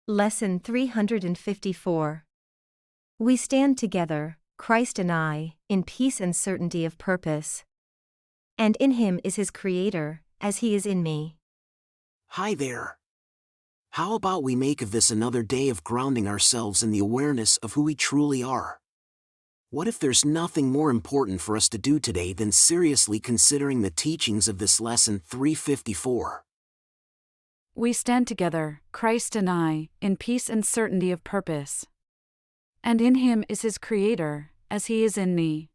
Lesson 354. We stand together, Christ and I, in peace and certainty of purpose. And in him is his Creator, as he is in me. Hi there. How about we make of this another day of grounding ourselves in the awareness of who we truly are? What if there's nothing more important for us to do today than seriously considering the teachings of this lesson 354? We stand together, Christ and I, in peace and certainty of purpose. And in him is his Creator, as he is in me.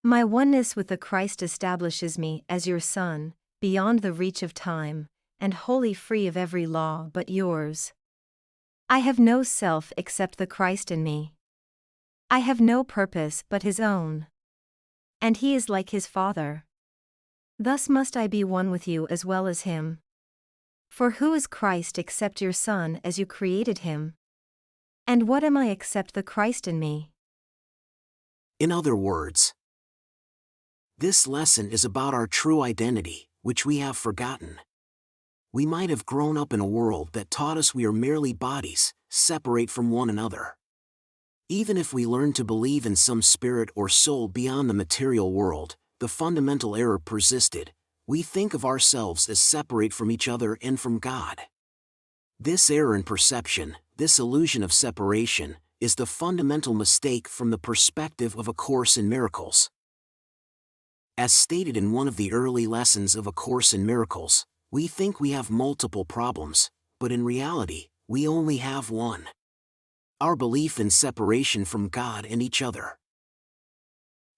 My oneness with the Christ establishes me as your son, beyond the reach of time, and wholly free of every law but yours. I have no self except the Christ in me. I have no purpose but his own. And he is like his Father. Thus must I be one with you as well as him. For who is Christ except your Son as you created him? And what am I except the Christ in me? In other words, this lesson is about our true identity, which we have forgotten. We might have grown up in a world that taught us we are merely bodies, separate from one another. Even if we learn to believe in some spirit or soul beyond the material world, the fundamental error persisted. We think of ourselves as separate from each other and from God. This error in perception, this illusion of separation, is the fundamental mistake from the perspective of A Course in Miracles. As stated in one of the early lessons of A Course in Miracles, we think we have multiple problems, but in reality, we only have one: our belief in separation from God and each other.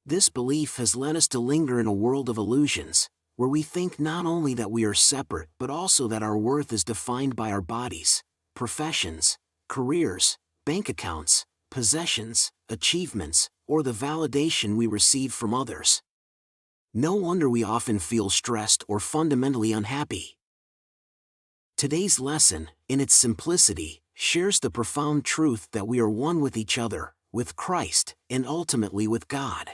This belief has led us to linger in a world of illusions, where we think not only that we are separate but also that our worth is defined by our bodies, professions, careers, bank accounts, possessions, achievements, or the validation we receive from others. No wonder we often feel stressed or fundamentally unhappy. Today's lesson, in its simplicity, shares the profound truth that we are one with each other, with Christ, and ultimately with God.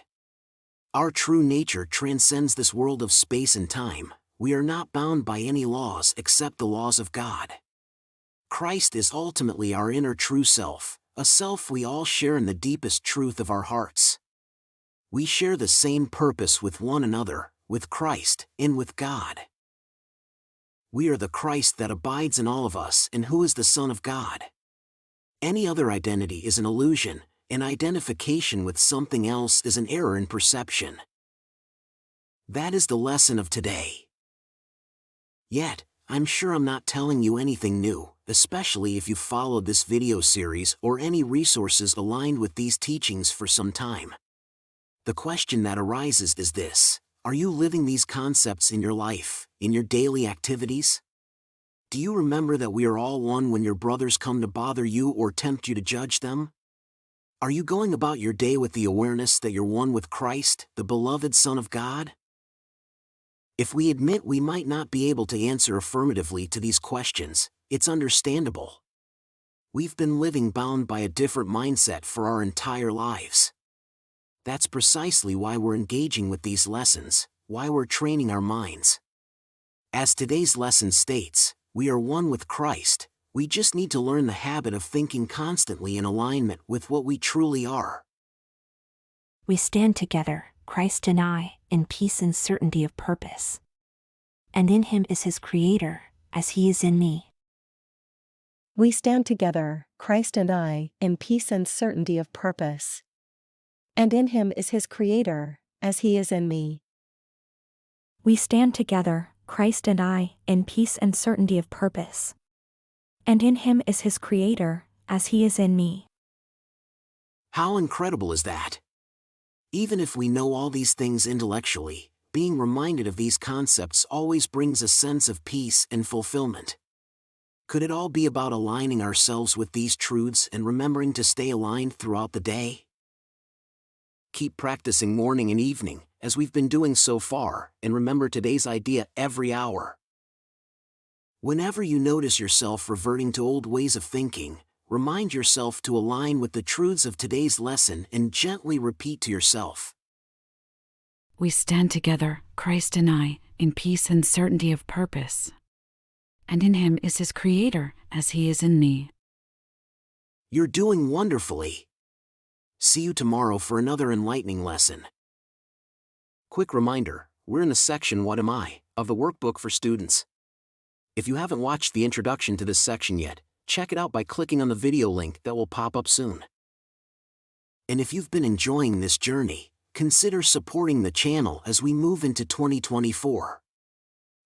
Our true nature transcends this world of space and time. We are not bound by any laws except the laws of God. Christ is ultimately our inner true self, a self we all share in the deepest truth of our hearts. We share the same purpose with one another, with Christ, and with God. We are the Christ that abides in all of us and who is the Son of God. Any other identity is an illusion. An identification with something else is an error in perception. That is the lesson of today. Yet, I'm sure I'm not telling you anything new, especially if you've followed this video series or any resources aligned with these teachings for some time. The question that arises is this: are you living these concepts in your life, in your daily activities? Do you remember that we are all one when your brothers come to bother you or tempt you to judge them? Are you going about your day with the awareness that you're one with Christ, the beloved Son of God? If we admit we might not be able to answer affirmatively to these questions, it's understandable. We've been living bound by a different mindset for our entire lives. That's precisely why we're engaging with these lessons, why we're training our minds. As today's lesson states, we are one with Christ. We just need to learn the habit of thinking constantly in alignment with what we truly are. We stand together, Christ and I, in peace and certainty of purpose. And in him is his Creator, as he is in me. We stand together, Christ and I, in peace and certainty of purpose. And in him is his Creator, as he is in me. We stand together, Christ and I, in peace and certainty of purpose. And in him is his Creator, as he is in me. How incredible is that? Even if we know all these things intellectually, being reminded of these concepts always brings a sense of peace and fulfillment. Could it all be about aligning ourselves with these truths and remembering to stay aligned throughout the day? Keep practicing morning and evening, as we've been doing so far, and remember today's idea every hour. Whenever you notice yourself reverting to old ways of thinking, remind yourself to align with the truths of today's lesson and gently repeat to yourself: We stand together, Christ and I, in peace and certainty of purpose. And in him is his Creator, as he is in me. You're doing wonderfully. See you tomorrow for another enlightening lesson. Quick reminder, we're in the section What Am I? Of the workbook for students. If you haven't watched the introduction to this section yet, check it out by clicking on the video link that will pop up soon. And if you've been enjoying this journey, consider supporting the channel as we move into 2024.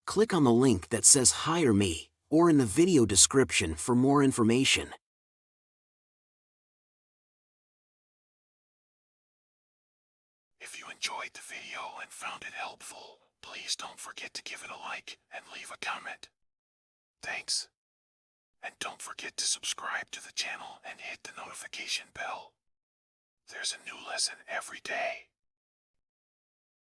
Click on the link that says Hire Me, or in the video description for more information. If you enjoyed the video and found it helpful, please don't forget to give it a like and leave a comment. Thanks. And don't forget to subscribe to the channel and hit the notification bell. There's a new lesson every day.